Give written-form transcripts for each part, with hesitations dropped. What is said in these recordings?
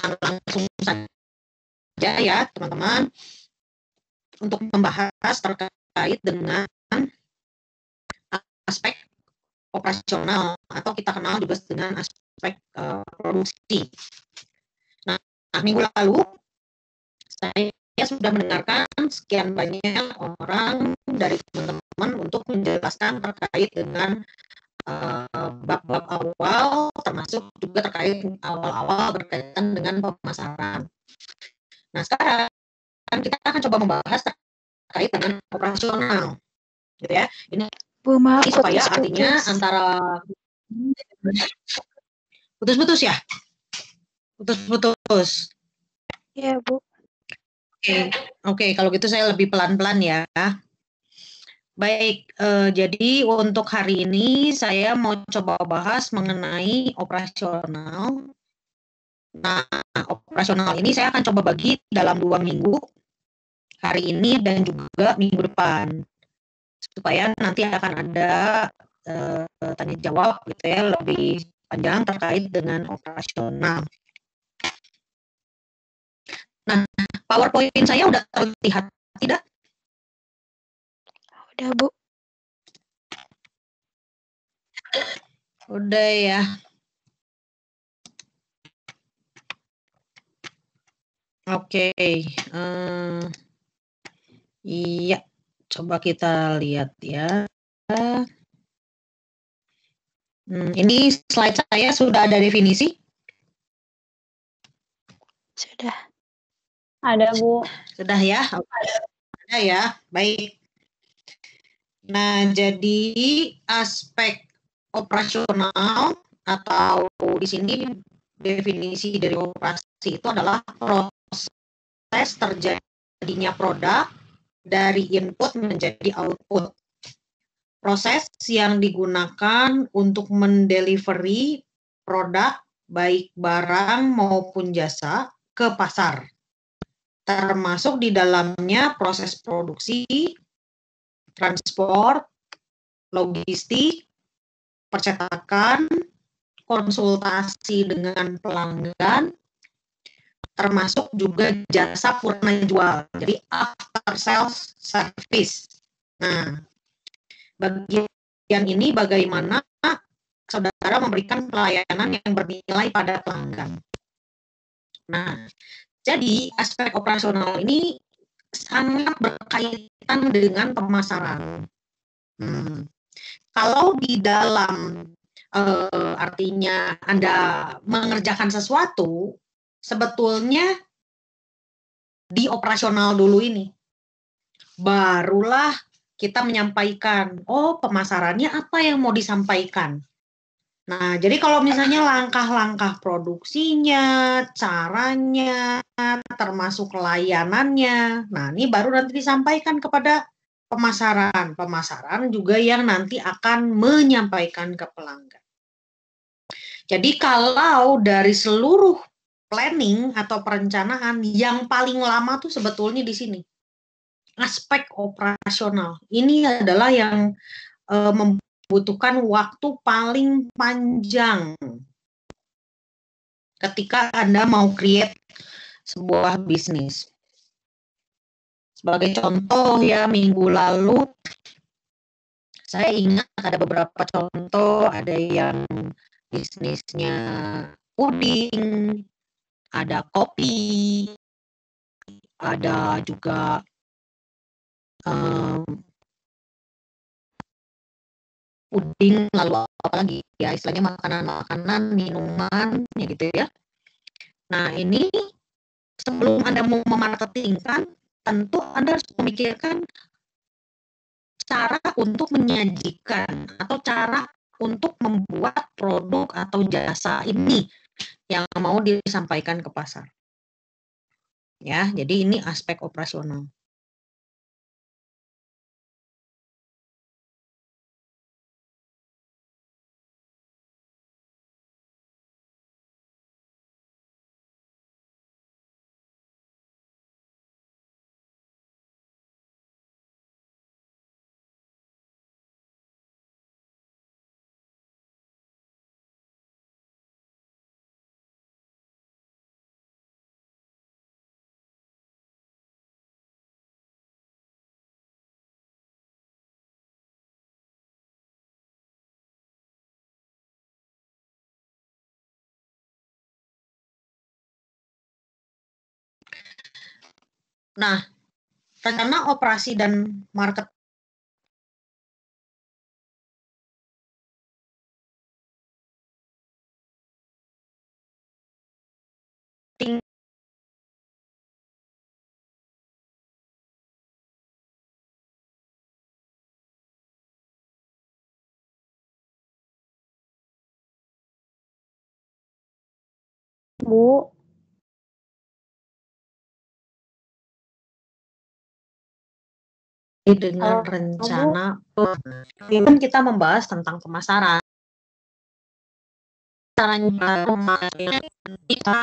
langsung saja ya teman-teman untuk membahas terkait dengan aspek operasional atau kita kenal juga dengan aspek produksi. Nah, minggu lalu saya sudah mendengarkan sekian banyak orang dari teman-teman untuk menjelaskan terkait dengan bab-bab awal, termasuk juga terkait awal-awal berkaitan dengan pemasaran. Nah, sekarang kita akan coba membahas terkait dengan operasional, gitu ya. Ini Bu, maaf, supaya artinya antara putus-putus ya, putus-putus. Iya, Bu. Oke, kalau gitu saya lebih pelan-pelan ya. Baik, jadi untuk hari ini saya mau coba bahas mengenai operasional. Nah, operasional ini saya akan coba bagi dalam 2 minggu, hari ini dan juga minggu depan, supaya nanti akan ada tanya jawab gitu ya, lebih panjang terkait dengan operasional. Nah, PowerPoint saya udah terlihat tidak? Udah, Bu. Udah ya. Oke, iya, coba kita lihat ya. Ini slide saya sudah ada definisi? Sudah. Ada, Bu. Sudah ya? Ada ya, baik. Nah, jadi aspek operasional atau di sini definisi dari operasi itu adalah proses terjadinya produk dari input menjadi output. Proses yang digunakan untuk mendelivery produk baik barang maupun jasa ke pasar, termasuk di dalamnya proses produksi, transport, logistik, percetakan, konsultasi dengan pelanggan, termasuk juga jasa purna jual, jadi after sales service. Nah, bagian ini bagaimana saudara memberikan pelayanan yang bernilai pada pelanggan. Nah, jadi aspek operasional ini sangat berkaitan dengan pemasaran. Kalau di dalam artinya Anda mengerjakan sesuatu, sebetulnya di operasional dulu ini. Barulah kita menyampaikan, oh pemasarannya apa yang mau disampaikan. Nah, jadi kalau misalnya langkah-langkah produksinya, caranya, termasuk layanannya, nah ini baru nanti disampaikan kepada pemasaran. Pemasaran juga yang nanti akan menyampaikan ke pelanggan. Jadi kalau dari seluruh planning atau perencanaan, yang paling lama tuh sebetulnya di sini. Aspek operasional. Ini adalah yang membutuhkan waktu paling panjang ketika Anda mau create sebuah bisnis. Sebagai contoh ya, minggu lalu saya ingat ada beberapa contoh, ada yang bisnisnya puding, ada kopi, ada juga puding, lalu apa lagi ya, istilahnya makanan-makanan, minuman, ya gitu ya. Nah, ini sebelum Anda mau memarketingkan, tentu Anda harus memikirkan cara untuk menyajikan atau cara untuk membuat produk atau jasa ini yang mau disampaikan ke pasar. Ya, jadi ini aspek operasional. Nah, rencana operasi dan marketing Bu. dengan rencana, kan kita membahas tentang pemasaran. Caranya kita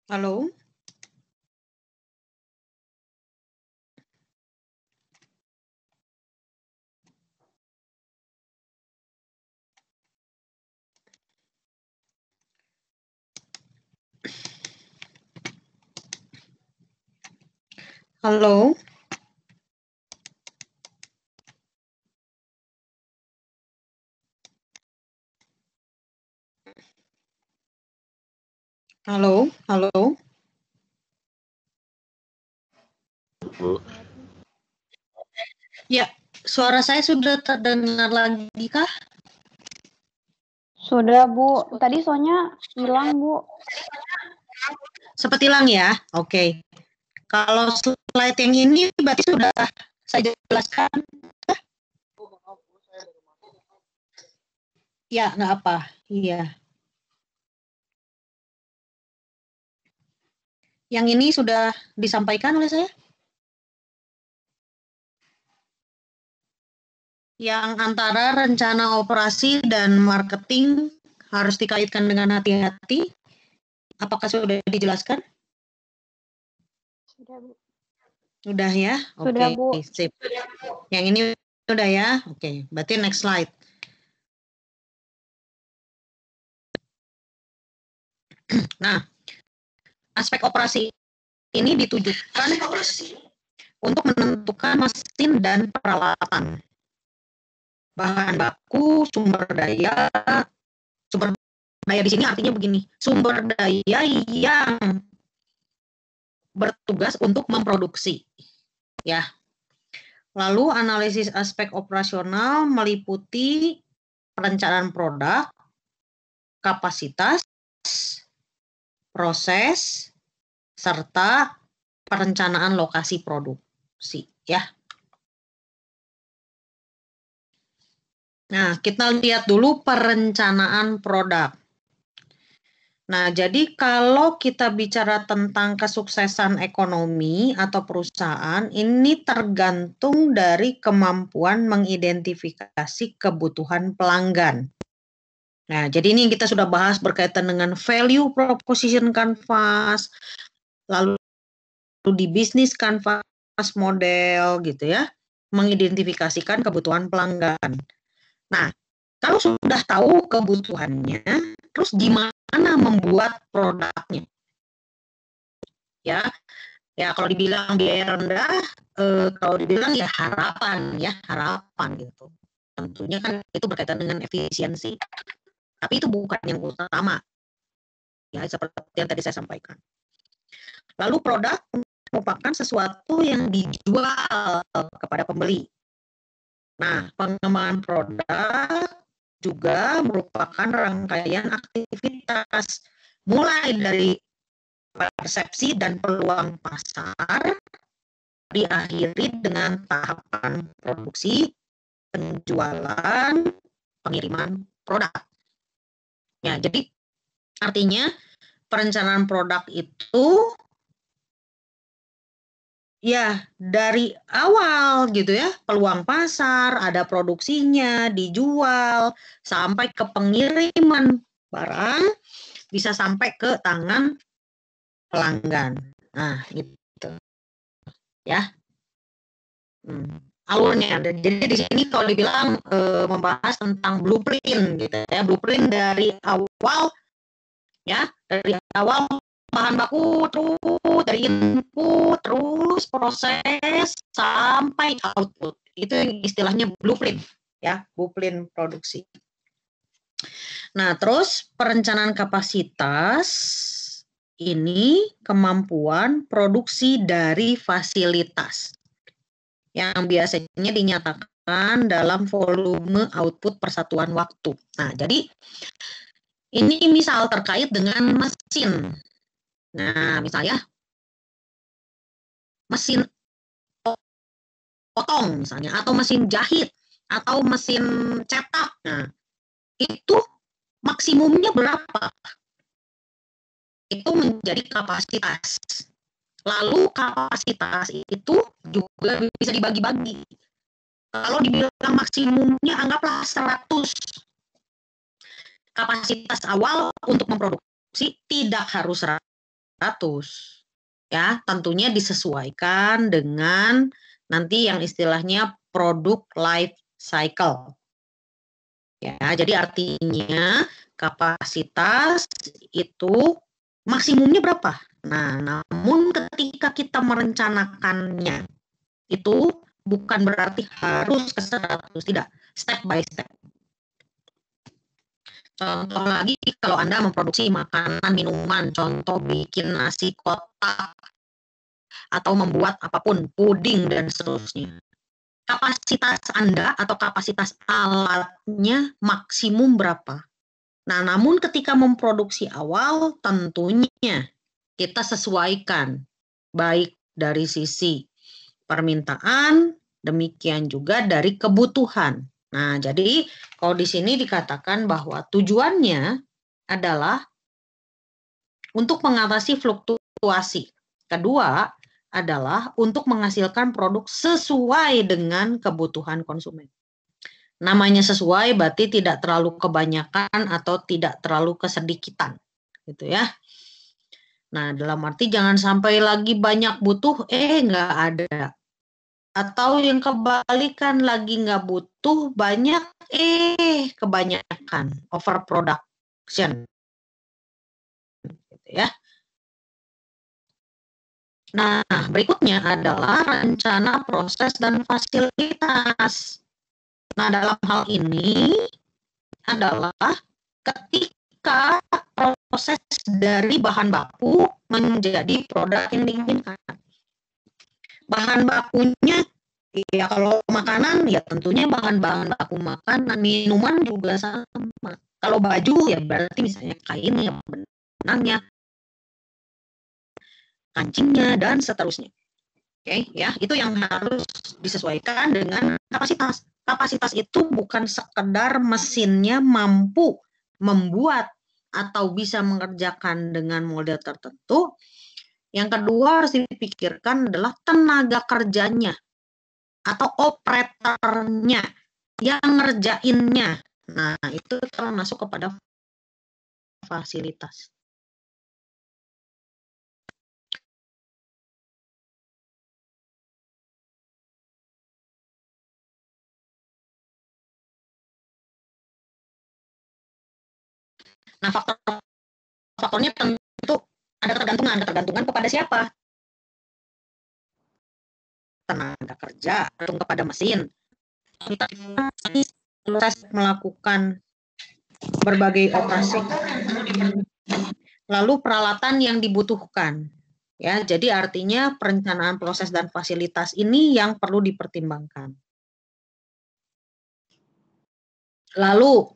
halo. Halo. Halo, halo. Bu. Ya, suara saya sudah terdengar lagi kah? Sudah, Bu. Tadi soalnya hilang, Bu. Sempat hilang ya? Oke. Kalau slide yang ini berarti sudah saya jelaskan. Ya, nggak apa. Iya. Yang ini sudah disampaikan oleh saya? Yang antara rencana operasi dan marketing harus dikaitkan dengan hati-hati. Apakah sudah dijelaskan? Sudah, Bu. Sudah ya? Sudah, Oke, Bu. sip. Yang ini sudah ya? Oke, berarti next slide. Nah, aspek operasi ini ditujukan untuk menentukan mesin dan peralatan, bahan baku, sumber daya di sini artinya begini, sumber daya yang bertugas untuk memproduksi, ya. Lalu analisis aspek operasional meliputi perencanaan produk, kapasitas, proses, serta perencanaan lokasi produksi, ya. Nah, kita lihat dulu perencanaan produk. Nah, jadi kalau kita bicara tentang kesuksesan ekonomi atau perusahaan, ini tergantung dari kemampuan mengidentifikasi kebutuhan pelanggan. Nah, jadi ini kita sudah bahas berkaitan dengan value proposition canvas, lalu di bisnis canvas model gitu ya, mengidentifikasikan kebutuhan pelanggan. Nah, kalau sudah tahu kebutuhannya, terus gimana membuat produknya? Ya, ya kalau dibilang biaya rendah, kalau dibilang ya harapan gitu. Tentunya kan itu berkaitan dengan efisiensi, tapi itu bukan yang utama. Ya, seperti yang tadi saya sampaikan. Lalu produk merupakan sesuatu yang dijual kepada pembeli. Nah, pengembangan produk juga merupakan rangkaian aktivitas mulai dari persepsi dan peluang pasar, diakhiri dengan tahapan produksi, penjualan, pengiriman produk. Ya, jadi artinya perencanaan produk itu ya dari awal gitu ya, peluang pasar, ada produksinya, dijual, sampai ke pengiriman barang, bisa sampai ke tangan pelanggan. Nah, itu ya. Alurnya. Jadi di sini kalau dibilang membahas tentang blueprint gitu ya, blueprint dari awal ya, dari awal bahan baku terus dari input terus proses sampai output. Itu yang istilahnya blueprint ya, blueprint produksi. Nah, terus perencanaan kapasitas ini kemampuan produksi dari fasilitas yang biasanya dinyatakan dalam volume output persatuan waktu. Nah, jadi ini misal terkait dengan mesin. Nah, misalnya mesin potong misalnya, atau mesin jahit, atau mesin cetak. Nah, itu maksimumnya berapa? Itu menjadi kapasitas. Lalu kapasitas itu juga bisa dibagi-bagi. Kalau dibilang maksimumnya anggaplah 100. Kapasitas awal untuk memproduksi tidak harus 100. Ya, tentunya disesuaikan dengan nanti yang istilahnya produk life cycle. Ya, jadi artinya kapasitas itu maksimumnya berapa? Nah, namun ketika kita merencanakannya itu bukan berarti harus ke 100, tidak, step by step. Contoh lagi kalau Anda memproduksi makanan, minuman, contoh bikin nasi kotak atau membuat apapun, puding dan seterusnya. Kapasitas Anda atau kapasitas alatnya maksimum berapa? Nah, namun ketika memproduksi awal tentunya kita sesuaikan baik dari sisi permintaan, demikian juga dari kebutuhan. Nah, jadi kalau di sini dikatakan bahwa tujuannya adalah untuk mengatasi fluktuasi. Kedua adalah untuk menghasilkan produk sesuai dengan kebutuhan konsumen. Namanya sesuai berarti tidak terlalu kebanyakan atau tidak terlalu kesedikitan, gitu ya. Nah, dalam arti jangan sampai lagi banyak butuh, nggak ada. Atau yang kebalikan, lagi nggak butuh banyak, kebanyakan, overproduction, gitu ya. Nah, berikutnya adalah rencana proses dan fasilitas. Nah, dalam hal ini adalah ketika proses dari bahan baku menjadi produk yang diinginkan. Bahan bakunya, ya kalau makanan, ya tentunya bahan-bahan baku makanan, minuman juga sama. Kalau baju, ya berarti misalnya kain, ya benangnya, kancingnya, dan seterusnya. Oke, ya, itu yang harus disesuaikan dengan kapasitas. Kapasitas itu bukan sekedar mesinnya mampu membuat atau bisa mengerjakan dengan model tertentu. Yang kedua harus dipikirkan adalah tenaga kerjanya atau operatornya yang ngerjainnya. Nah, itu termasuk kepada fasilitas. Nah, faktornya tentu ada ketergantungan kepada siapa? Tenaga kerja, tergantung kepada mesin. Kita proses melakukan berbagai operasi. Lalu peralatan yang dibutuhkan. Ya, jadi artinya perencanaan proses dan fasilitas ini yang perlu dipertimbangkan. Lalu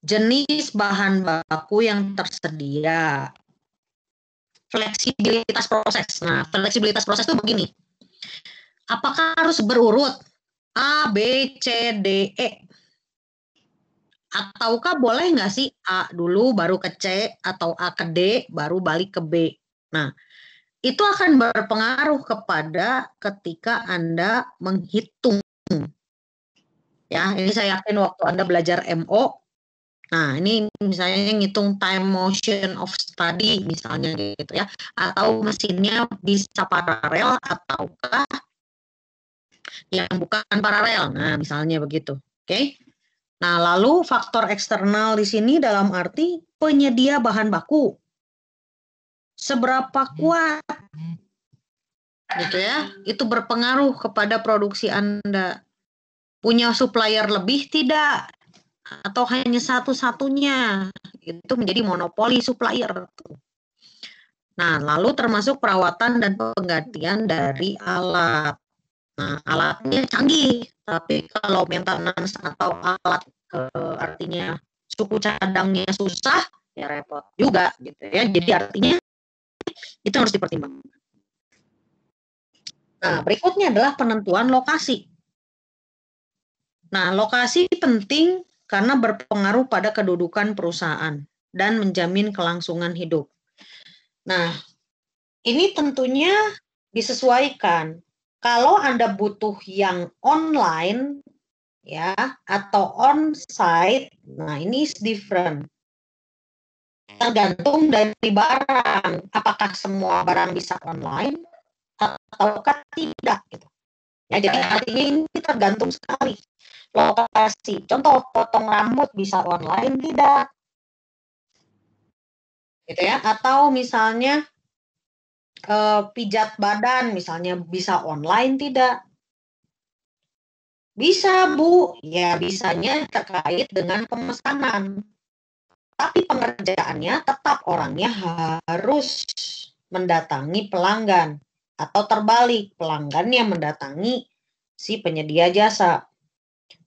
jenis bahan baku yang tersedia. Fleksibilitas proses. Nah, fleksibilitas proses itu begini. Apakah harus berurut A, B, C, D, E? Ataukah boleh nggak sih A dulu baru ke C atau A ke D baru balik ke B? Nah, itu akan berpengaruh kepada ketika Anda menghitung. Ya, ini saya yakin waktu Anda belajar MO. Nah, ini misalnya ngitung time motion of study misalnya gitu ya. Atau mesinnya bisa paralel ataukah yang bukan paralel. Nah, misalnya begitu. Oke. Nah, lalu faktor eksternal di sini dalam arti penyedia bahan baku. Seberapa kuat gitu ya, itu berpengaruh kepada produksi Anda. Punya supplier lebih tidak? Atau hanya satu-satunya? Itu menjadi monopoli supplier. Nah, lalu termasuk perawatan dan penggantian dari alat. Nah, alatnya canggih, tapi kalau maintenance atau alat artinya suku cadangnya susah, ya repot juga gitu ya. Jadi artinya itu harus dipertimbangkan. Nah, berikutnya adalah penentuan lokasi. Nah, lokasi penting karena berpengaruh pada kedudukan perusahaan dan menjamin kelangsungan hidup. Nah, ini tentunya disesuaikan. Kalau Anda butuh yang online ya atau on-site, nah ini is different. Tergantung dari barang, apakah semua barang bisa online ataukah tidak gitu. Ya, jadi artinya ini tergantung sekali lokasi. Contoh potong rambut bisa online tidak? Gitu ya. Atau misalnya pijat badan misalnya bisa online tidak? Bisa, Bu. Ya, bisanya terkait dengan pemesanan. Tapi pengerjaannya tetap orangnya harus mendatangi pelanggan. Atau terbalik, pelanggan yang mendatangi si penyedia jasa.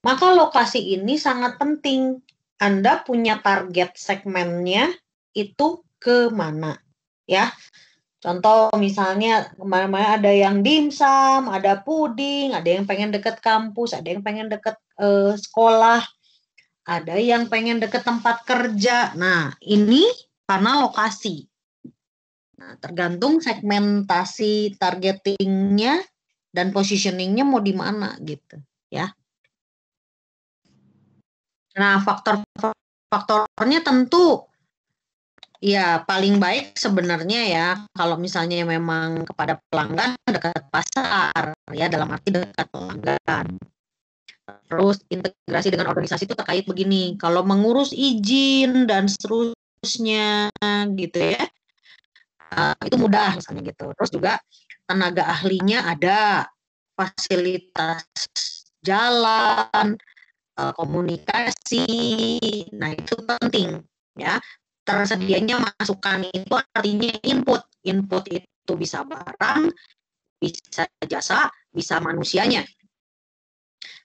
Maka lokasi ini sangat penting. Anda punya target segmennya itu ke mana. Ya, contoh misalnya kemana-mana ada yang dimsum, ada puding, ada yang pengen deket kampus, ada yang pengen deket sekolah, ada yang pengen deket tempat kerja. Nah, ini karena lokasi. Nah, tergantung segmentasi targetingnya dan positioningnya mau di mana gitu, ya. Nah, faktornya tentu ya paling baik sebenarnya ya kalau misalnya memang kepada pelanggan dekat pasar ya dalam arti dekat pelanggan. Terus integrasi dengan organisasi itu terkait begini, kalau mengurus izin dan seterusnya gitu ya, itu mudah misalnya gitu. Terus juga tenaga ahlinya ada, fasilitas jalan, komunikasi, nah itu penting ya. Tersedianya masukan itu artinya input itu bisa barang, bisa jasa, bisa manusianya.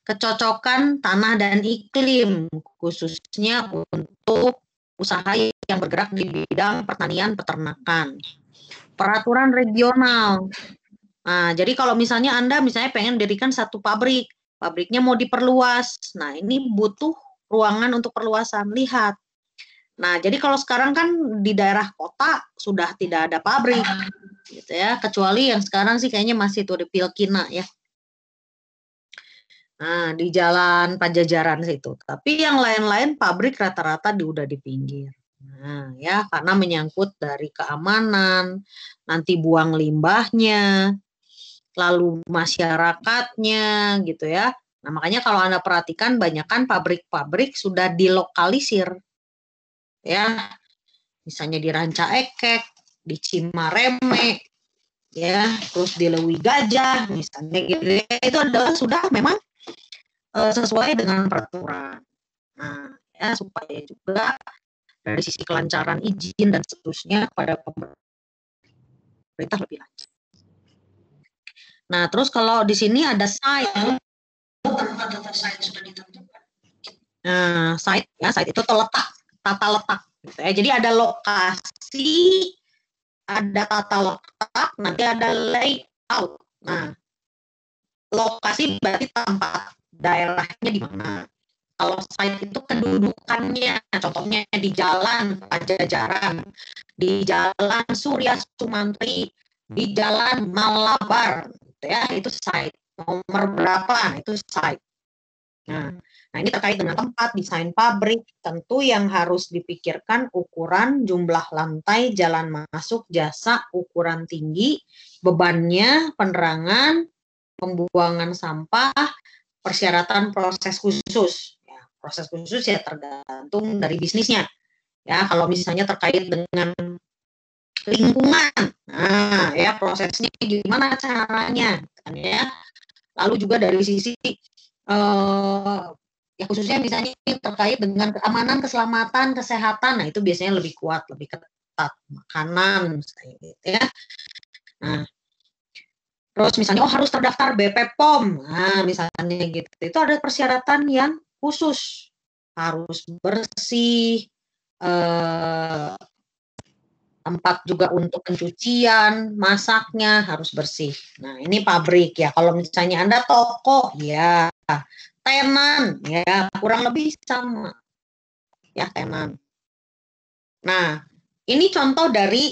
Kecocokan tanah dan iklim khususnya untuk usaha yang bergerak di bidang pertanian peternakan. Peraturan regional. Nah, jadi kalau misalnya Anda misalnya pengen mendirikan satu pabrik, pabriknya mau diperluas. Nah, ini butuh ruangan untuk perluasan. Lihat. Nah, jadi kalau sekarang kan di daerah kota sudah tidak ada pabrik, gitu ya. Kecuali yang sekarang sih kayaknya masih tuh di Pilkina ya. Nah, di Jalan Pajajaran situ. Tapi yang lain-lain pabrik rata-rata udah di pinggir. Nah, ya karena menyangkut dari keamanan, nanti buang limbahnya, lalu masyarakatnya gitu ya. Nah, makanya kalau Anda perhatikan banyak kan pabrik-pabrik sudah dilokalisir. Ya, misalnya di Ranca Ekek, di Cimareme, ya, terus di Lewi Gajah, misalnya gitu ya. Itu adalah sudah memang sesuai dengan peraturan. Nah, ya supaya juga dari sisi kelancaran izin dan seterusnya pada pemerintah lebih lancar. Nah, terus kalau di sini ada site, sudah ditentukan. Nah, site itu terletak, tata letak. Gitu ya. Jadi ada lokasi, ada tata letak, nanti ada layout. Nah, lokasi berarti tempat daerahnya di mana. Kalau site itu kedudukannya, contohnya di Jalan Pajajaran, di Jalan Surya Sumantri, di Jalan Malabar, ya itu site. Nomor berapa? Itu site. Nah, ini terkait dengan tempat, desain pabrik, tentu yang harus dipikirkan ukuran, jumlah lantai, jalan masuk, jasa, ukuran tinggi, bebannya, penerangan, pembuangan sampah, persyaratan proses khusus. Ya, proses khusus ya tergantung dari bisnisnya. Ya, kalau misalnya terkait dengan lingkungan, nah ya prosesnya gimana caranya, kan ya. Lalu juga dari sisi ya khususnya misalnya terkait dengan keamanan, keselamatan, kesehatan, nah itu biasanya lebih kuat, lebih ketat, makanan, gitu ya. Nah, terus misalnya harus terdaftar BPOM, nah misalnya gitu, itu ada persyaratan yang khusus, harus bersih, tempat juga untuk pencucian, masaknya harus bersih. Nah, ini pabrik ya. Kalau misalnya Anda toko, ya tenan, ya kurang lebih sama, ya tenan. Nah, ini contoh dari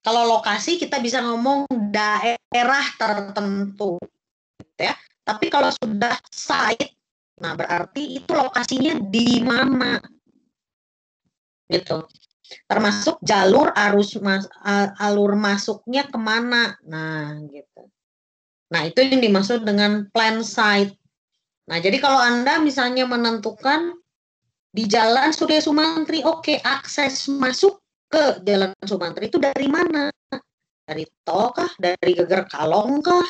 kalau lokasi kita bisa ngomong daerah tertentu, gitu ya. Tapi kalau sudah site, nah berarti itu lokasinya di mana, gitu. Termasuk jalur alur masuknya kemana, nah gitu. Nah itu yang dimaksud dengan plan site. Nah jadi kalau Anda misalnya menentukan di Jalan Surya Sumantri, oke, akses masuk ke Jalan Sumantri itu dari mana? Dari tol kah? Dari Geger Kalong kah?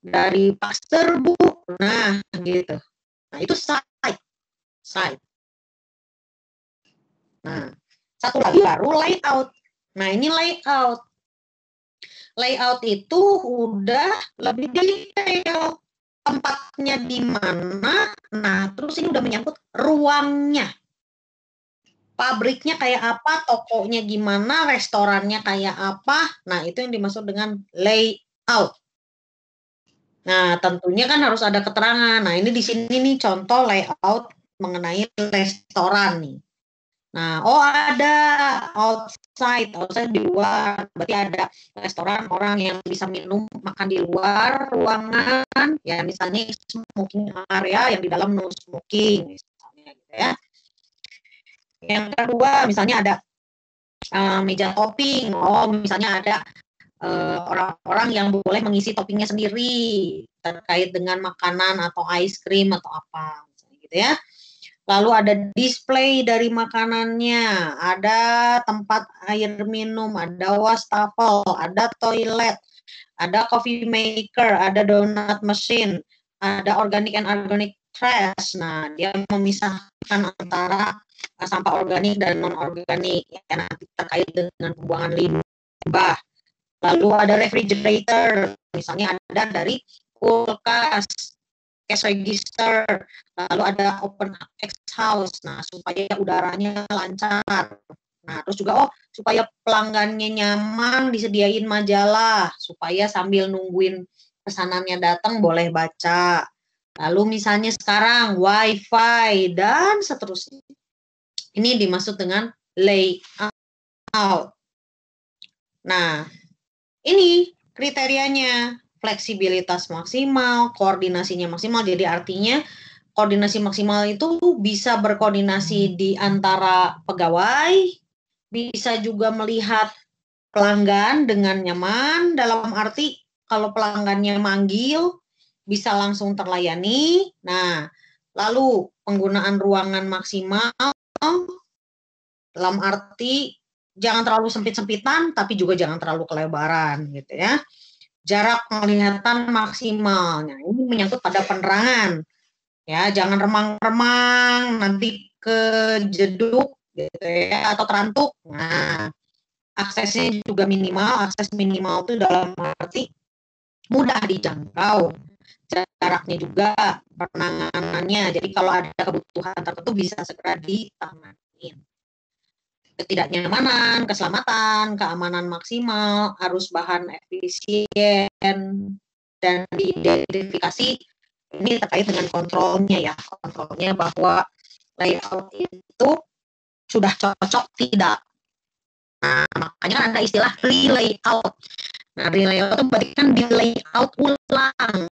Dari Pasteur Bu? Nah gitu. Nah itu site. Nah satu lagi baru layout. Nah ini layout. Layout itu udah lebih detail, tempatnya di mana, nah terus ini udah menyangkut ruangnya, pabriknya kayak apa, tokonya gimana, restorannya kayak apa, nah itu yang dimaksud dengan layout. Nah tentunya kan harus ada keterangan, nah ini di sini nih contoh layout mengenai restoran nih. Nah, ada outside di luar, berarti ada restoran orang yang bisa minum, makan di luar ruangan, ya misalnya smoking area yang di dalam no smoking, misalnya gitu ya. Yang kedua, misalnya ada meja topping, misalnya ada orang-orang yang boleh mengisi toppingnya sendiri terkait dengan makanan atau ice cream atau apa, misalnya gitu ya. Lalu ada display dari makanannya, ada tempat air minum, ada wastafel, ada toilet, ada coffee maker, ada donut machine, ada organic and organic trash. Nah, dia memisahkan antara sampah organik dan non-organik, ya, nanti terkait dengan pembuangan limbah. Lalu ada refrigerator, misalnya ada dari kulkas, cash register, lalu ada open exhaust, nah supaya udaranya lancar. Nah terus juga supaya pelanggannya nyaman disediain majalah, supaya sambil nungguin pesanannya datang boleh baca. Lalu misalnya sekarang wifi dan seterusnya. Ini dimaksud dengan layout. Nah ini kriterianya. fleksibilitas maksimal, koordinasinya maksimal. Jadi artinya koordinasi maksimal itu bisa berkoordinasi di antara pegawai, bisa juga melihat pelanggan dengan nyaman, dalam arti kalau pelanggannya manggil bisa langsung terlayani. Nah, lalu penggunaan ruangan maksimal dalam arti jangan terlalu sempit-sempitan tapi juga jangan terlalu kelebaran gitu ya. Jarak penglihatan maksimal. Nah, ini menyangkut pada penerangan. Ya, jangan remang-remang nanti kejeduk gitu ya atau terantuk. Nah, aksesnya juga minimal. Akses minimal itu dalam arti mudah dijangkau. Jaraknya juga, penanganannya. Jadi kalau ada kebutuhan tertentu bisa segera ditangani. Ketidaknyamanan, keselamatan, keamanan maksimal, arus bahan efisien, dan diidentifikasi ini terkait dengan kontrolnya ya. Kontrolnya bahwa layout itu sudah cocok tidak. Nah, makanya ada istilah re-layout. Nah, re-layout itu berarti kan di-layout ulang.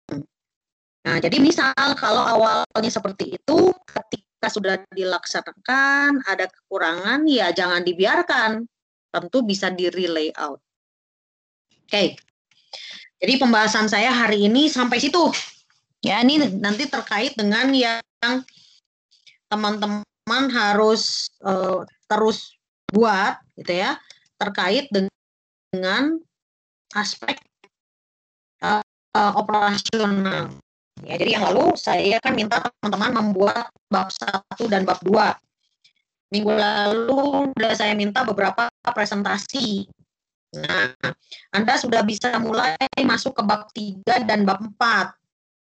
Nah, jadi misal kalau awalnya seperti itu, ketika sudah dilaksanakan, ada kekurangan, ya jangan dibiarkan. Tentu bisa di-re-layout. Oke. Jadi pembahasan saya hari ini sampai situ. Ya, ini nanti terkait dengan yang teman-teman harus terus buat, gitu ya, terkait dengan aspek operasional. Ya, jadi yang lalu saya kan minta teman-teman membuat bab 1 dan bab 2. Minggu lalu sudah saya minta beberapa presentasi. Nah, Anda sudah bisa mulai masuk ke bab 3 dan bab 4.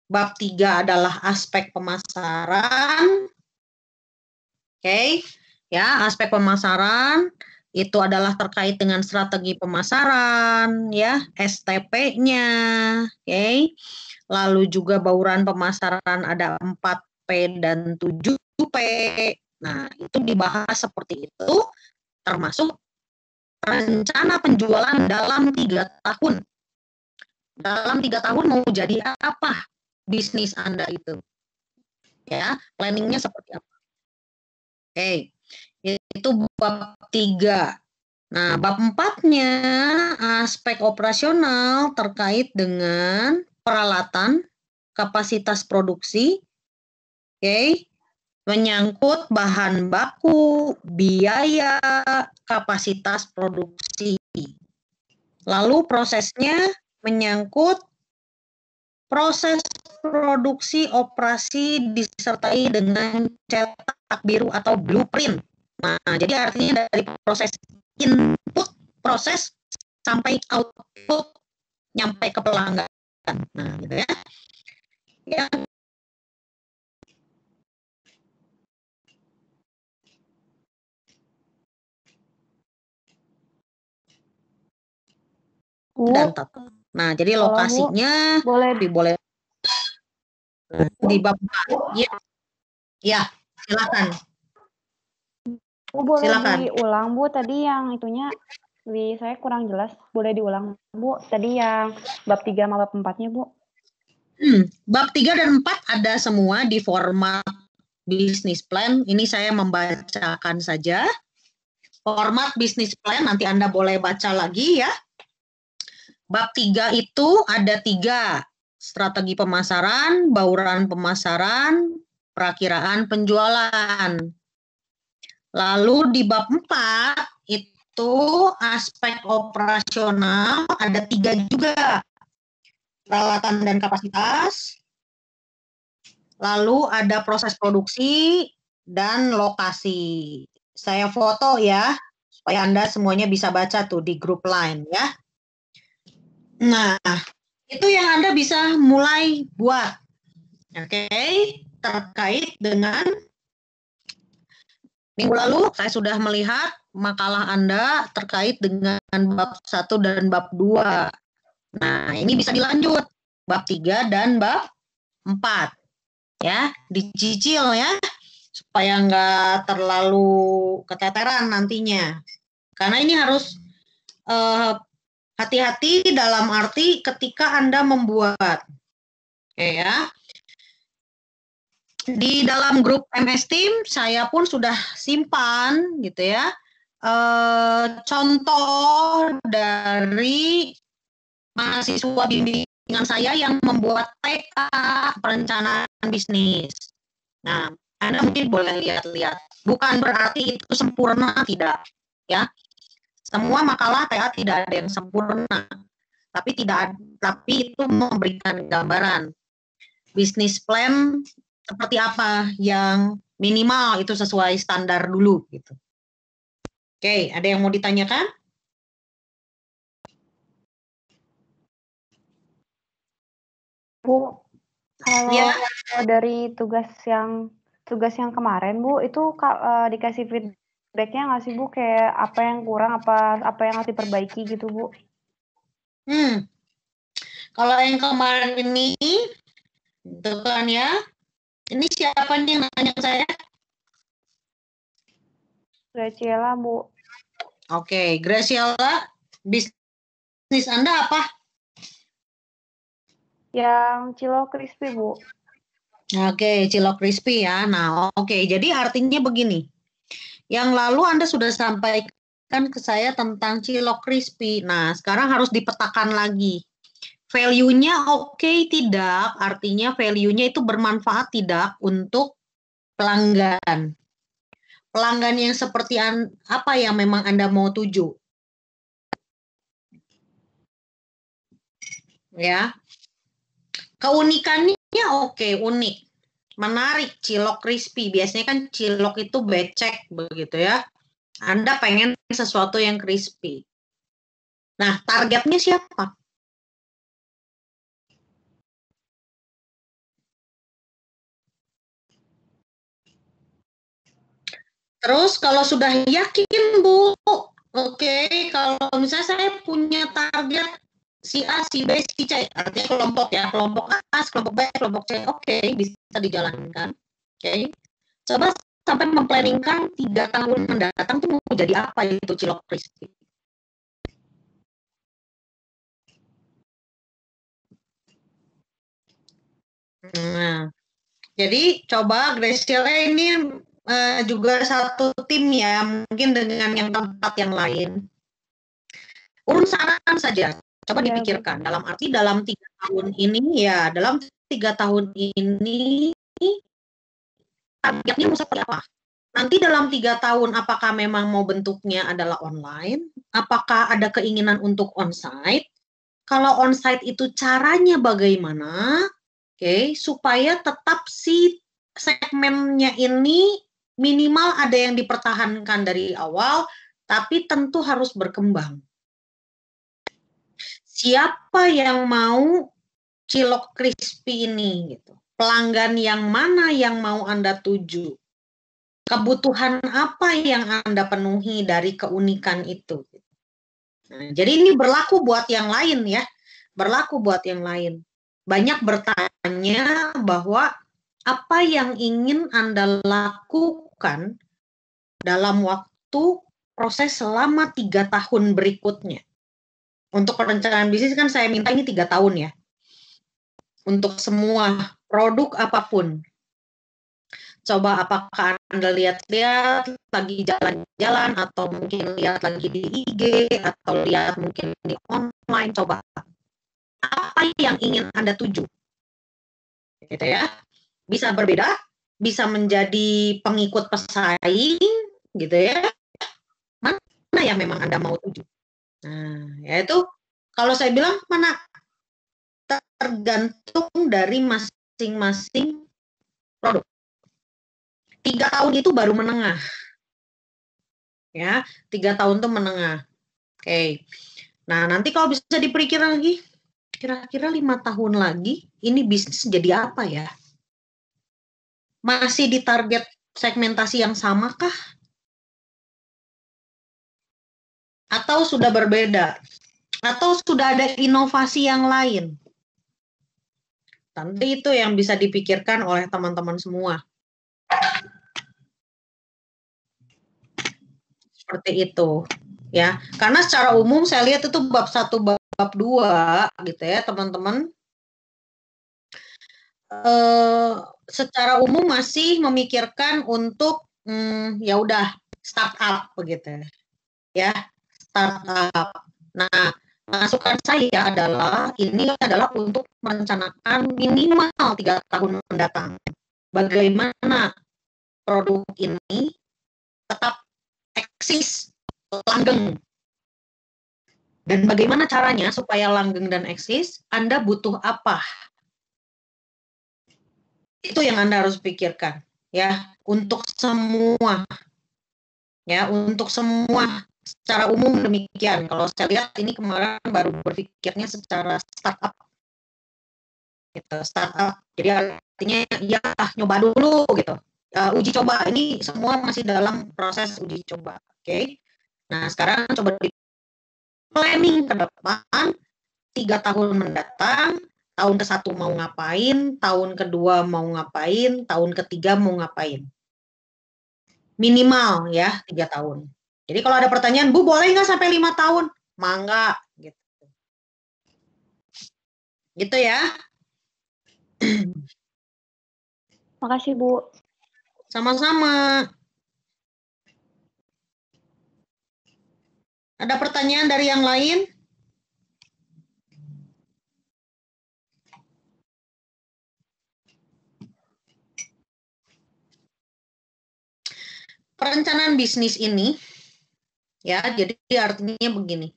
Bab 3 adalah aspek pemasaran. Oke. Ya, aspek pemasaran itu adalah terkait dengan strategi pemasaran, ya, STP-nya, oke. Lalu juga bauran pemasaran ada 4P dan 7P. Nah, itu dibahas seperti itu, termasuk rencana penjualan dalam 3 tahun. Dalam 3 tahun mau jadi apa bisnis Anda itu? Ya, planningnya seperti apa? Oke, itu bab 3. Nah, bab 4-nya aspek operasional terkait dengan peralatan, kapasitas produksi, oke, menyangkut bahan baku, biaya, kapasitas produksi. Lalu prosesnya menyangkut proses produksi operasi disertai dengan cetak biru atau blueprint. Nah, jadi artinya dari proses input, proses sampai output, nyampe ke pelanggan. Nah, gitu ya. Ya. Bu, Dan tata. Nah, jadi Halo, Bu. lokasinya boleh di bab 4. Ya. Ya, silakan. Bu, boleh Silakan. diulang Bu, tadi yang itunya saya kurang jelas, boleh diulang Bu, tadi yang bab 3 sama bab 4-nya Bu. Bab 3 dan 4 ada semua di format business plan. Ini saya membacakan saja. Format business plan nanti Anda boleh baca lagi ya. Bab 3 itu ada 3. Strategi pemasaran, bauran pemasaran, perakiraan penjualan. Lalu di bab 4 itu aspek operasional ada 3 juga. Peralatan dan kapasitas. Lalu ada proses produksi dan lokasi. Saya foto ya, supaya Anda semuanya bisa baca tuh di grup line ya. Nah, itu yang Anda bisa mulai buat. Oke, terkait dengan minggu lalu saya sudah melihat makalah Anda terkait dengan bab 1 dan bab 2. Nah, ini bisa dilanjut bab 3 dan bab 4. Ya, dicicil ya, supaya nggak terlalu keteteran nantinya. Karena ini harus Hati-hati dalam arti ketika Anda membuat. Oke ya. Di dalam grup MS Team saya pun sudah simpan gitu ya. Contoh dari mahasiswa bimbingan saya yang membuat TK perencanaan bisnis. Nah, Anda mungkin boleh lihat-lihat. Bukan berarti itu sempurna, tidak. Ya, semua makalah TA tidak ada yang sempurna. Tapi itu memberikan gambaran bisnis plan seperti apa yang minimal itu sesuai standar dulu gitu. Oke, ada yang mau ditanyakan? Bu, kalau Ya. dari tugas yang kemarin, Bu, itu dikasih feedback-nya nggak sih, Bu? Kayak apa yang kurang, apa yang harus diperbaiki gitu, Bu? Kalau yang kemarin ini, itu kan ya, ini siapa nih yang nanya ke saya? Graciela, Bu. Oke, Graciela, bisnis Anda apa? Yang Cilok Crispy, Bu. Oke, Cilok Crispy ya. Nah, oke, jadi artinya begini. Yang lalu Anda sudah sampaikan ke saya tentang Cilok Crispy. Nah, sekarang harus dipetakan lagi. Value-nya oke tidak, artinya value-nya itu bermanfaat tidak untuk pelanggan. Pelanggan yang seperti apa yang memang Anda mau tuju? Ya. Keunikannya oke, unik. Menarik, Cilok Crispy. Biasanya kan cilok itu becek begitu ya. Anda pengen sesuatu yang crispy. Nah, targetnya siapa? Terus kalau sudah yakin, Bu, oke, kalau misalnya saya punya target si A, si B, si C, artinya kelompok ya, kelompok A, kelompok B, kelompok C, oke, bisa dijalankan. Oke, coba sampai memplanningkan 3 tahun mendatang tuh mau jadi apa itu Cilok Crispy. Nah, jadi coba Graciela ini juga satu tim ya, mungkin dengan yang tempat yang lain. Urun saran saja, coba Iya, dipikirkan. Dalam arti dalam 3 tahun ini ya, dalam 3 tahun ini targetnya mau seperti apa? Nanti dalam 3 tahun apakah memang mau bentuknya adalah online? Apakah ada keinginan untuk onsite? Kalau onsite itu caranya bagaimana? Oke, supaya tetap si segmennya ini minimal ada yang dipertahankan dari awal, tapi tentu harus berkembang. Siapa yang mau Cilok Crispy ini gitu? Pelanggan yang mana yang mau Anda tuju? Kebutuhan apa yang Anda penuhi dari keunikan itu? Nah, jadi ini berlaku buat yang lain ya. Berlaku buat yang lain. Banyak bertanya bahwa apa yang ingin Anda lakukan dalam waktu proses selama 3 tahun berikutnya. Untuk perencanaan bisnis kan saya minta ini 3 tahun ya. Untuk semua produk apapun. Coba apakah Anda lihat-lihat lagi jalan-jalan atau mungkin lihat lagi di IG atau lihat mungkin di online, coba. Apa yang ingin Anda tuju? Gitu ya. Bisa berbeda, bisa menjadi pengikut pesaing, gitu ya. Mana yang memang Anda mau tuju? Nah, yaitu kalau saya bilang mana tergantung dari masing-masing produk. 3 tahun itu baru menengah. Ya, 3 tahun itu menengah. Oke. Nah, nanti kalau bisa dipikir lagi, kira-kira 5 tahun lagi, ini bisnis jadi apa ya? Masih di target segmentasi yang sama kah? Atau sudah berbeda? Atau sudah ada inovasi yang lain? Tentu itu yang bisa dipikirkan oleh teman-teman semua. Seperti itu. ya. Karena secara umum saya lihat itu bab 1, bab 2 gitu ya, teman-teman. Secara umum masih memikirkan untuk ya udah startup begitu ya, startup. Nah, masukan saya adalah ini adalah untuk merencanakan minimal 3 tahun mendatang. Bagaimana produk ini tetap eksis, langgeng. Dan bagaimana caranya supaya langgeng dan eksis? Anda butuh apa? Itu yang Anda harus pikirkan ya, untuk semua secara umum demikian. Kalau saya lihat ini kemarin baru berpikirnya secara startup gitu, startup. Jadi artinya ya nyoba dulu gitu. Uji coba, ini semua masih dalam proses uji coba. Oke. Nah, sekarang coba di planning ke depan 3 tahun mendatang. Tahun ke-1 mau ngapain, tahun kedua mau ngapain, tahun ketiga mau ngapain. Minimal ya 3 tahun. Jadi kalau ada pertanyaan, Bu boleh nggak sampai 5 tahun? Mangga gitu. Gitu ya. Makasih, Bu. Sama-sama. Ada pertanyaan dari yang lain? Perencanaan bisnis ini, ya, jadi artinya begini.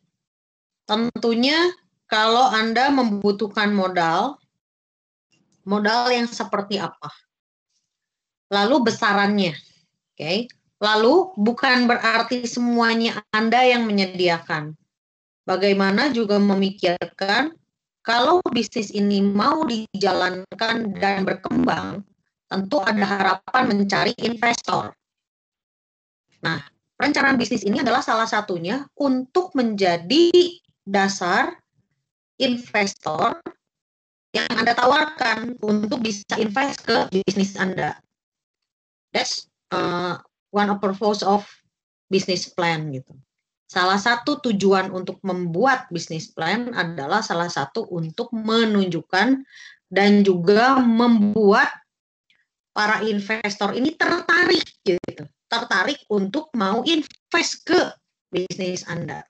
Tentunya kalau Anda membutuhkan modal yang seperti apa? Lalu besarannya, oke? Lalu bukan berarti semuanya Anda yang menyediakan. Bagaimana juga memikirkan kalau bisnis ini mau dijalankan dan berkembang, tentu ada harapan mencari investor. Nah, perencanaan bisnis ini adalah salah satunya untuk menjadi dasar investor yang Anda tawarkan untuk bisa invest ke bisnis Anda. That's one of purpose of business plan gitu. Salah satu tujuan untuk membuat bisnis plan adalah salah satu untuk menunjukkan dan juga membuat para investor ini tertarik gitu, tertarik untuk mau invest ke bisnis Anda.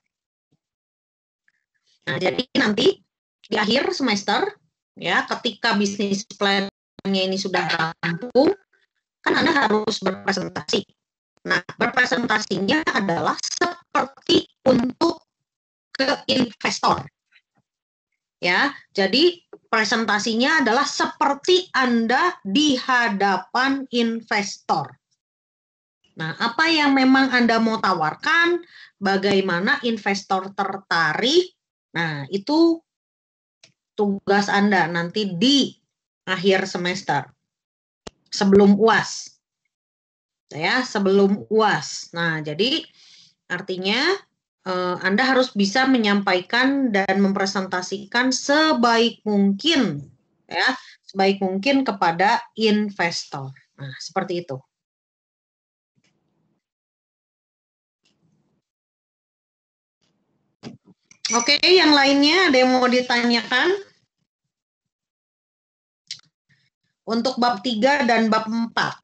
Nah, jadi nanti di akhir semester ya, ketika bisnis plan-nya ini sudah rampung, kan Anda harus berpresentasi. Nah, berpresentasinya adalah seperti untuk ke investor. Ya, jadi presentasinya adalah seperti Anda di hadapan investor. Nah, apa yang memang Anda mau tawarkan, bagaimana investor tertarik, nah itu tugas Anda nanti di akhir semester, sebelum UAS. Ya, sebelum UAS. Nah, jadi artinya Anda harus bisa menyampaikan dan mempresentasikan sebaik mungkin, ya, sebaik mungkin kepada investor. Nah, seperti itu. Oke, yang lainnya ada yang mau ditanyakan? Untuk bab 3 dan bab 4.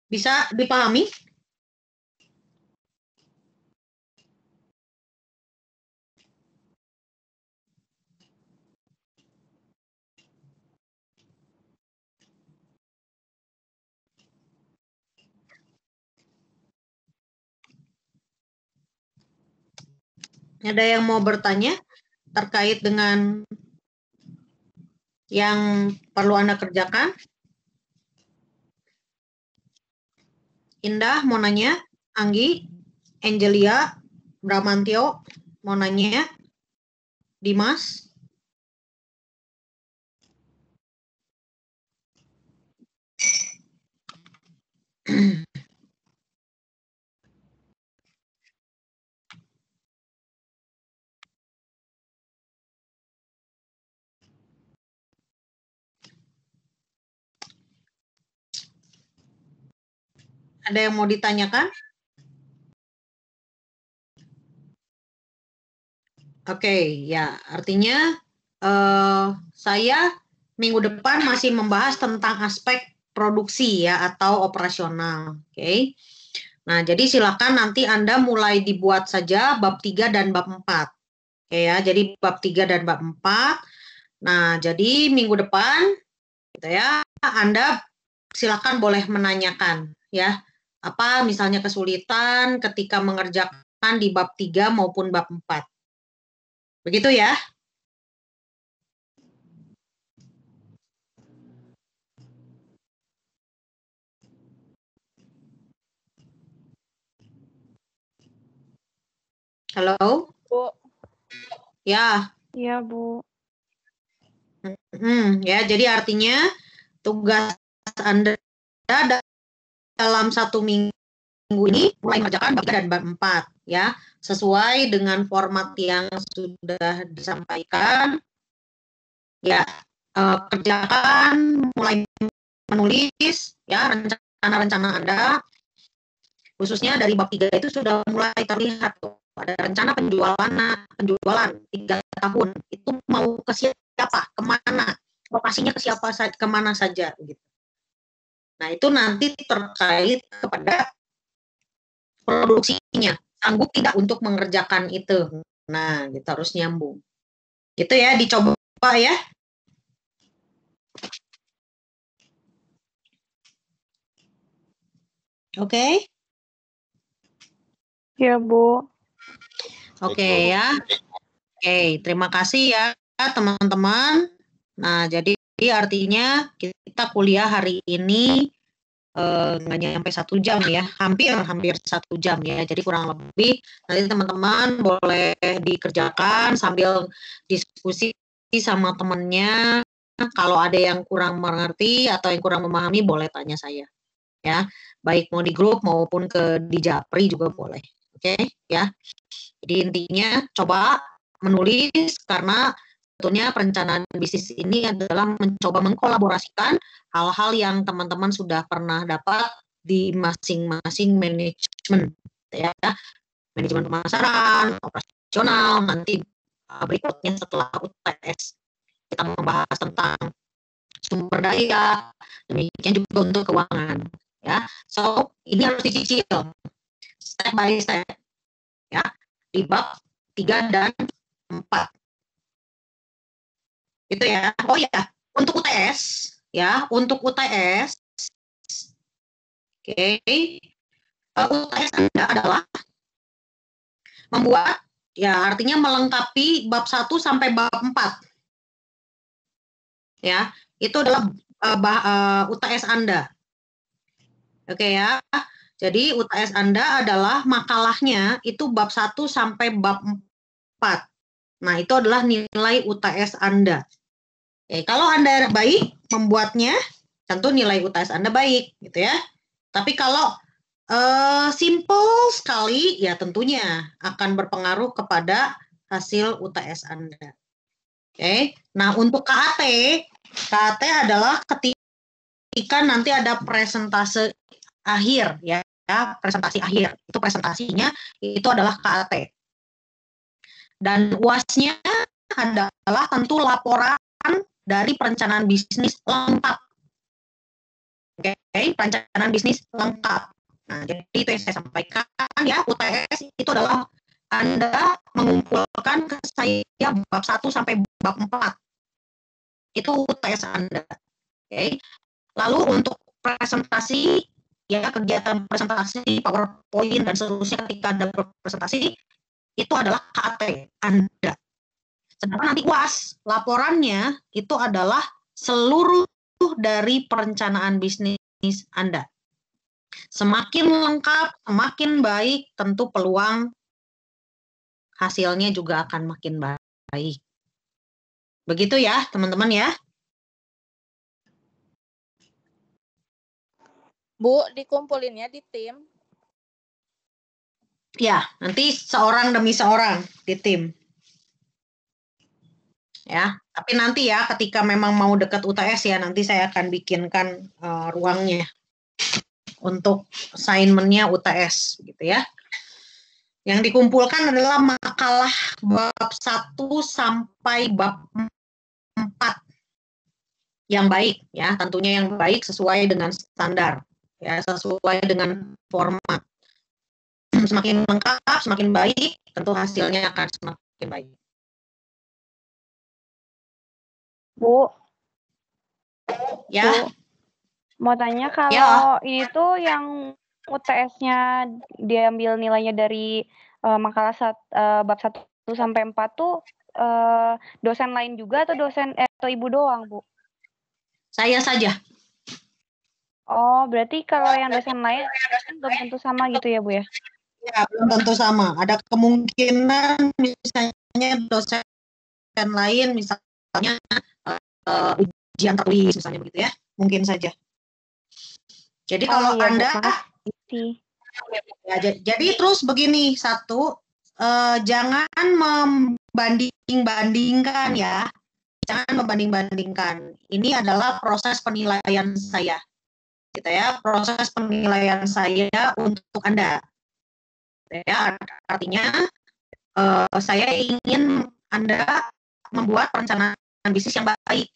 Bisa dipahami? Ada yang mau bertanya terkait dengan yang perlu Anda kerjakan? Indah mau nanya, Anggi, Angelia, Bramantio mau nanya, Dimas? Ada yang mau ditanyakan? Oke, ya artinya saya minggu depan masih membahas tentang aspek produksi ya atau operasional. Oke. Nah, jadi silakan nanti Anda mulai dibuat saja bab 3 dan bab 4. Oke ya, jadi bab 3 dan bab 4. Nah, jadi minggu depan gitu ya, Anda silakan boleh menanyakan ya. Apa misalnya kesulitan ketika mengerjakan di bab 3 maupun bab 4. Begitu ya? Halo? Bu. Ya. Iya, Bu. Ya, jadi artinya tugas Anda dalam 1 minggu ini mulai mengerjakan bab 3 dan bab 4 ya, sesuai dengan format yang sudah disampaikan. Ya, kerjakan mulai menulis ya rencana-rencana Anda, khususnya dari bab 3 itu sudah mulai terlihat tuh. Ada rencana penjualan 3 tahun. Itu mau ke siapa, kemana, lokasinya ke siapa, kemana saja gitu. Nah, itu nanti terkait kepada produksinya. Sanggup tidak untuk mengerjakan itu. Nah, gitu harus nyambung. Gitu ya, dicoba ya. Oke? Iya, Bu. Oke ya. Oke, terima kasih ya teman-teman. Nah, jadi artinya kita kuliah hari ini nggak nyampe 1 jam ya, hampir 1 jam ya. Jadi kurang lebih nanti teman-teman boleh dikerjakan sambil diskusi sama temennya. Kalau ada yang kurang mengerti atau yang kurang memahami boleh tanya saya ya. Baik mau di grup maupun di Japri juga boleh. Oke ya. Jadi intinya coba menulis karena sebetulnya perencanaan bisnis ini adalah mencoba mengkolaborasikan hal-hal yang teman-teman sudah pernah dapat di masing-masing manajemen ya, manajemen pemasaran, operasional, nanti berikutnya setelah UTS kita membahas tentang sumber daya, demikian juga untuk keuangan ya. So ini harus dicicil step by step ya di bab 3 dan 4. Itu ya. Oh ya, untuk UTS ya, untuk UTS oke. UTS Anda adalah membuat ya artinya melengkapi bab 1 sampai bab 4. Ya, itu adalah UTS Anda. Oke ya. Jadi UTS Anda adalah makalahnya itu bab 1 sampai bab 4. Nah, itu adalah nilai UTS Anda. Oke, kalau Anda baik membuatnya, tentu nilai UTS Anda baik, gitu ya. Tapi kalau simple sekali, ya tentunya akan berpengaruh kepada hasil UTS Anda. Oke, nah untuk KAT adalah ketika nanti ada presentase akhir, ya, presentasi akhir. Itu presentasinya, itu adalah KAT. Dan UAS-nya adalah tentu laporan dari perencanaan bisnis lengkap. Oke, perencanaan bisnis lengkap. Nah, jadi itu yang saya sampaikan ya, UTS itu adalah Anda mengumpulkan ke saya bab 1 sampai bab 4. Itu UTS Anda. Oke. Lalu untuk presentasi, ya kegiatan presentasi, PowerPoint dan seterusnya ketika ada presentasi, itu adalah KAT Anda. Sedangkan nanti UAS, laporannya itu adalah seluruh dari perencanaan bisnis Anda. Semakin lengkap, semakin baik, tentu peluang hasilnya juga akan makin baik. Begitu ya, teman-teman ya. Bu, dikumpulinnya di tim. Ya, nanti seorang demi seorang di tim. Ya, tapi nanti ya ketika memang mau dekat UTS ya nanti saya akan bikinkan ruangnya. untuk assignment-nya UTS gitu ya. Yang dikumpulkan adalah makalah bab 1 sampai bab 4 yang baik ya, tentunya yang baik sesuai dengan standar ya, sesuai dengan format. Semakin lengkap, semakin baik, tentu hasilnya akan semakin baik. Bu, Ya. Bu, mau tanya kalau ini tuh yang UTS-nya diambil nilainya dari makalah bab 1 sampai 4 tuh dosen lain juga atau atau ibu doang, Bu? Saya saja. Oh, berarti kalau yang dosen lain belum tentu sama gitu ya, Bu ya? Ya, belum tentu sama. Ada kemungkinan misalnya dosen lain misalnya ujian tertulis misalnya begitu ya. Mungkin saja. Jadi kalau iya, Anda ya, jadi terus begini, satu, jangan membanding-bandingkan ya. Jangan membanding-bandingkan. Ini adalah proses penilaian saya. Gitu ya, proses penilaian saya untuk Anda. Ya, artinya saya ingin Anda membuat perencanaan bisnis yang baik,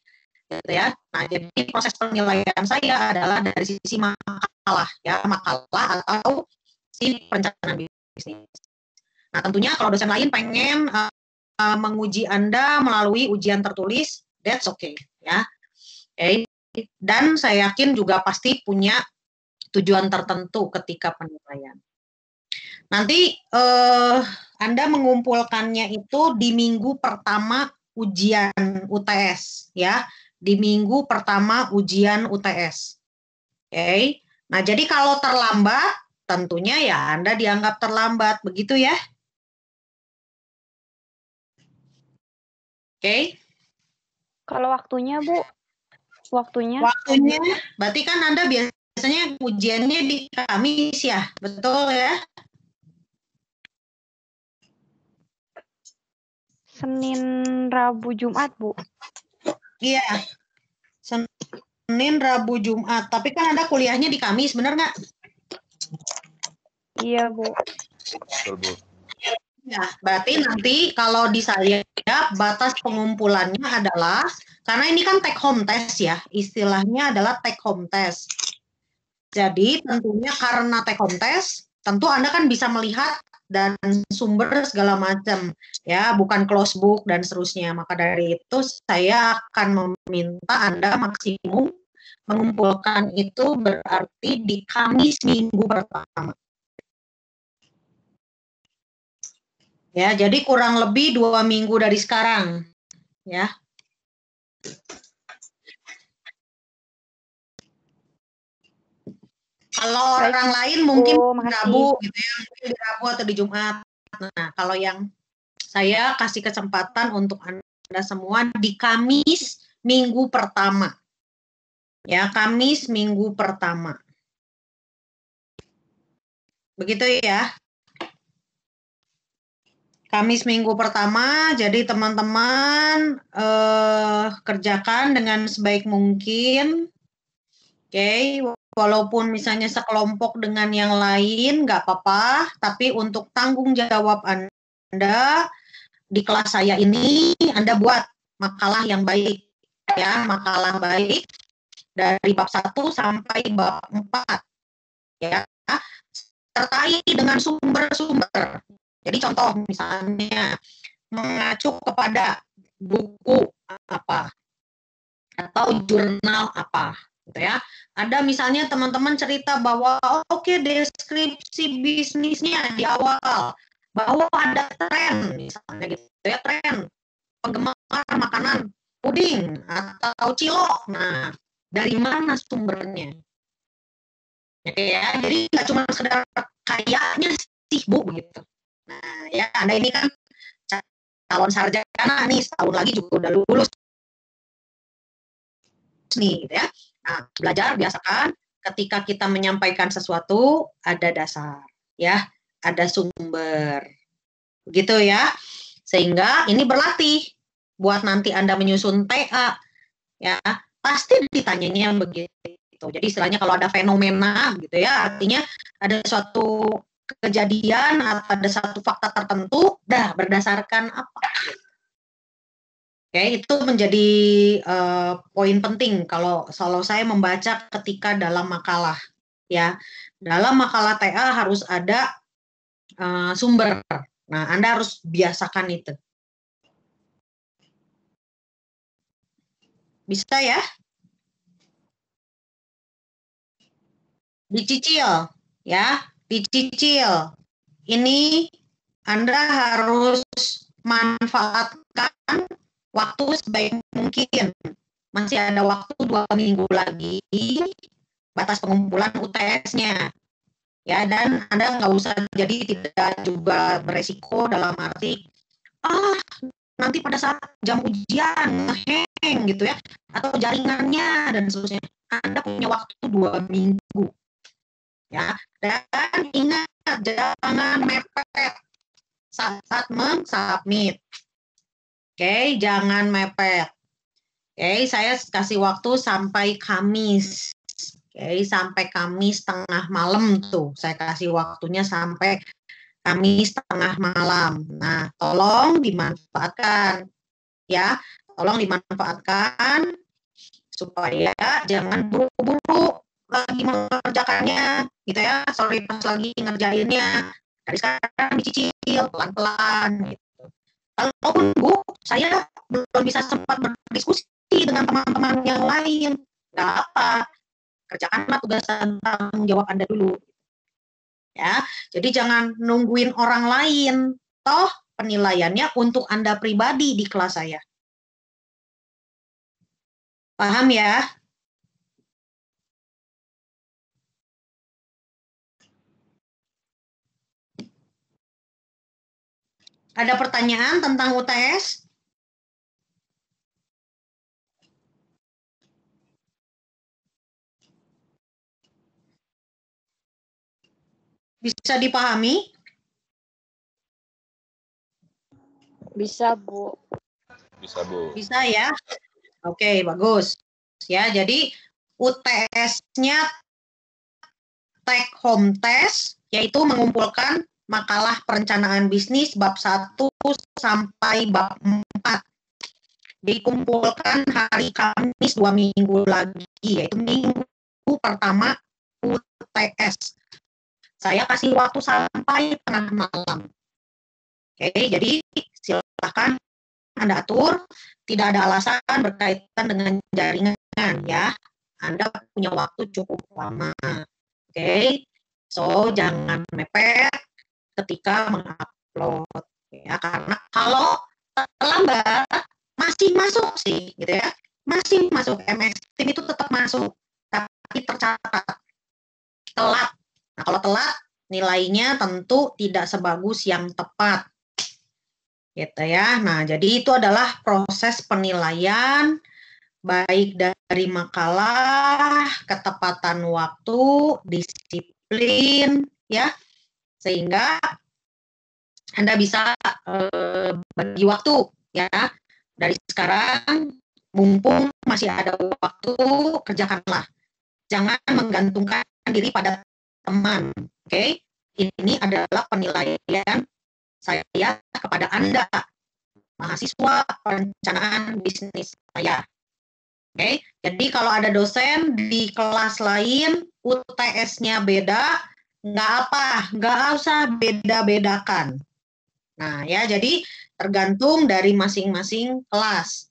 gitu ya. Nah, jadi proses penilaian saya adalah dari sisi makalah atau si perencanaan bisnis. Nah, tentunya kalau dosen lain pengen menguji Anda melalui ujian tertulis, that's okay, ya. Okay. Dan saya yakin juga pasti punya tujuan tertentu ketika penilaian. Nanti Anda mengumpulkannya itu di minggu pertama ujian UTS ya, di minggu pertama ujian UTS. Oke. Nah, jadi kalau terlambat tentunya ya Anda dianggap terlambat, begitu ya? Oke. Kalau waktunya, Bu? Waktunya, berarti kan Anda biasanya ujiannya di Kamis ya, betul ya? Senin, Rabu, Jumat, Bu. Iya, Senin, Rabu, Jumat. Tapi kan Anda kuliahnya di Kamis, benar nggak? Iya, Bu. Betul, Bu. Ya, berarti nanti kalau di saya batas pengumpulannya adalah, karena ini kan take home test ya, istilahnya adalah take home test. Jadi tentunya karena take home test, tentu Anda kan bisa melihat dan sumber segala macam ya, bukan close book dan seterusnya. Maka dari itu saya akan meminta Anda maksimum mengumpulkan itu berarti di Kamis minggu pertama. Ya, jadi kurang lebih 2 minggu dari sekarang, ya. Kalau orang lain mungkin di Rabu, gitu ya, mungkin di Rabu atau di Jumat. Nah, kalau yang saya kasih kesempatan untuk Anda semua di Kamis minggu pertama. Ya, Kamis minggu pertama. Begitu ya. Kamis minggu pertama, jadi teman-teman kerjakan dengan sebaik mungkin. Oke, walaupun misalnya sekelompok dengan yang lain, nggak apa-apa. Tapi untuk tanggung jawab Anda di kelas saya ini, Anda buat makalah yang baik. Ya, makalah baik dari bab 1 sampai bab 4. Ya, sertai dengan sumber-sumber. Jadi contoh misalnya mengacu kepada buku apa atau jurnal apa, gitu ya. Ada misalnya teman-teman cerita bahwa oke, deskripsi bisnisnya di awal bahwa ada tren misalnya gitu ya, tren penggemar makanan puding atau cilok. Nah, dari mana sumbernya? Oke ya, jadi nggak cuma sekedar kayaknya sih Bu begitu. Nah, ya Anda ini kan calon sarjana nih, setahun lagi juga udah lulus nih, gitu ya. Nah, belajar biasakan ketika kita menyampaikan sesuatu ada dasar, ya, ada sumber, begitu ya. Sehingga ini berlatih buat nanti Anda menyusun TA, ya, pasti ditanyanya begitu. gitu. Jadi istilahnya kalau ada fenomena gitu ya, artinya ada suatu kejadian atau ada satu fakta tertentu, berdasarkan apa? Oke, itu menjadi poin penting kalau saya membaca ketika dalam makalah ya. Dalam makalah TA harus ada sumber. Nah, Anda harus biasakan itu. Bisa ya? Dicicil ya, dicicil. Ini Anda harus manfaatkan waktu sebaik mungkin. Masih ada waktu 2 minggu lagi batas pengumpulan UTS-nya. Ya, dan Anda nggak usah jadi tidak juga beresiko dalam arti nanti pada saat jam ujian ngeheng gitu ya, atau jaringannya dan seterusnya. Anda punya waktu 2 minggu. Ya, dan ingat jangan mepet saat mensubmit. Oke, jangan mepet. Oke, saya kasih waktu sampai Kamis. Oke, sampai Kamis tengah malam tuh. Saya kasih waktunya sampai Kamis tengah malam. Nah, tolong dimanfaatkan. Ya, tolong dimanfaatkan supaya jangan buru-buru lagi mengerjakannya gitu ya. Sorry pas lagi ngerjainnya. Dari sekarang dicicil pelan-pelan gitu. Kalaupun Bu, saya belum bisa sempat berdiskusi dengan teman-teman yang lain, nggak apa, kerjakanlah tugas dan tanggung jawab Anda dulu. Ya, jadi jangan nungguin orang lain. Toh penilaiannya untuk Anda pribadi di kelas saya. Paham ya? Ada pertanyaan tentang UTS? Bisa dipahami? Bisa, Bu. Bisa, Bu. Bisa ya? Oke, bagus. Ya, jadi UTS-nya take home test, yaitu mengumpulkan makalah perencanaan bisnis bab 1 sampai bab 4. Dikumpulkan hari Kamis 2 minggu lagi, yaitu minggu pertama UTS. Saya kasih waktu sampai tengah malam. Oke, jadi silakan Anda atur, tidak ada alasan berkaitan dengan jaringan ya. Anda punya waktu cukup lama. Oke, so jangan mepet ketika mengupload ya, karena kalau terlambat masih masuk sih gitu ya, masih masuk MS Team itu tetap masuk, tapi tercatat telat. Nah, kalau telat nilainya tentu tidak sebagus yang tepat gitu ya. Nah, jadi itu adalah proses penilaian baik dari makalah, ketepatan waktu, disiplin ya, sehingga Anda bisa bagi waktu ya. Dari sekarang mumpung masih ada waktu, kerjakanlah. Jangan menggantungkan diri pada teman. Oke? Ini adalah penilaian saya kepada Anda, mahasiswa perencanaan bisnis saya. Oke, jadi kalau ada dosen di kelas lain UTS-nya beda, nggak usah beda-bedakan. Nah ya, jadi tergantung dari masing-masing kelas.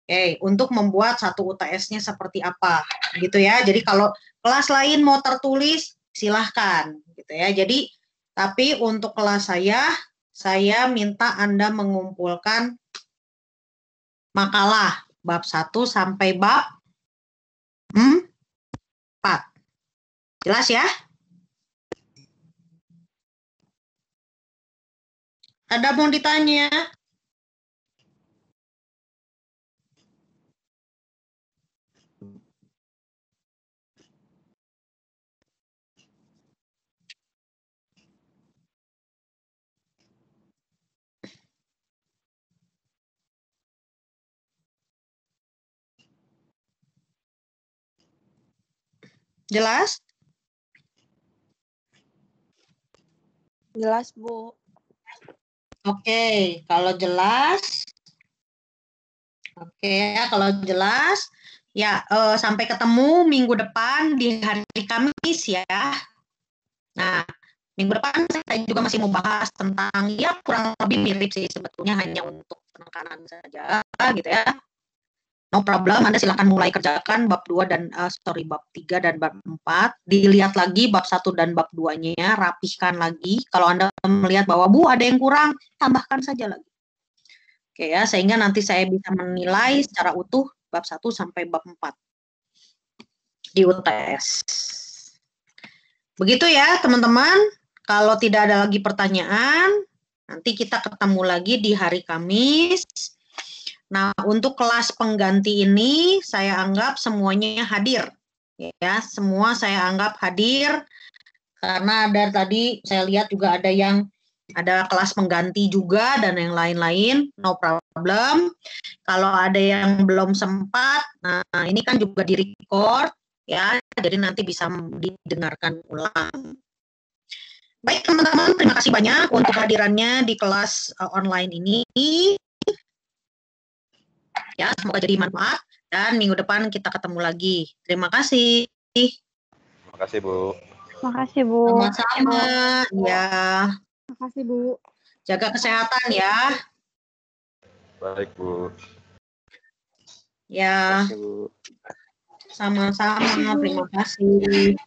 Oke, untuk membuat satu UTS-nya seperti apa, gitu ya. Jadi kalau kelas lain mau tertulis, silahkan, gitu ya. Jadi, tapi untuk kelas saya minta Anda mengumpulkan makalah bab 1 sampai bab 4. Jelas ya? Ada mau ditanya? Jelas? Jelas, Bu. Oke, kalau jelas. Oke, ya, kalau jelas. Ya, sampai ketemu minggu depan di hari Kamis ya. Nah, minggu depan saya juga masih mau bahas tentang, ya kurang lebih mirip sih sebetulnya, hanya untuk penekanan saja gitu ya. No problem, Anda silakan mulai kerjakan bab 2 dan bab 3 dan bab 4. Dilihat lagi bab 1 dan bab 2-nya, rapihkan lagi. Kalau Anda melihat bahwa Bu ada yang kurang, tambahkan saja lagi. Oke ya, sehingga nanti saya bisa menilai secara utuh bab 1 sampai bab 4 di UTS. Begitu ya, teman-teman. Kalau tidak ada lagi pertanyaan, nanti kita ketemu lagi di hari Kamis. Nah, untuk kelas pengganti ini saya anggap semuanya hadir. Ya, semua saya anggap hadir karena dari tadi saya lihat juga ada kelas pengganti juga dan yang lain-lain, no problem. Kalau ada yang belum sempat, nah ini kan juga di-record ya, jadi nanti bisa didengarkan ulang. Baik teman-teman, terima kasih banyak untuk hadirannya di kelas online ini. Ya, semoga jadi manfaat dan minggu depan kita ketemu lagi. Terima kasih. Terima kasih, Bu. Makasih, Bu. Sama-sama. Ya, Makasih, Bu. jaga kesehatan ya. Baik, Bu. Ya, Terima kasih, Bu. sama-sama. Terima kasih.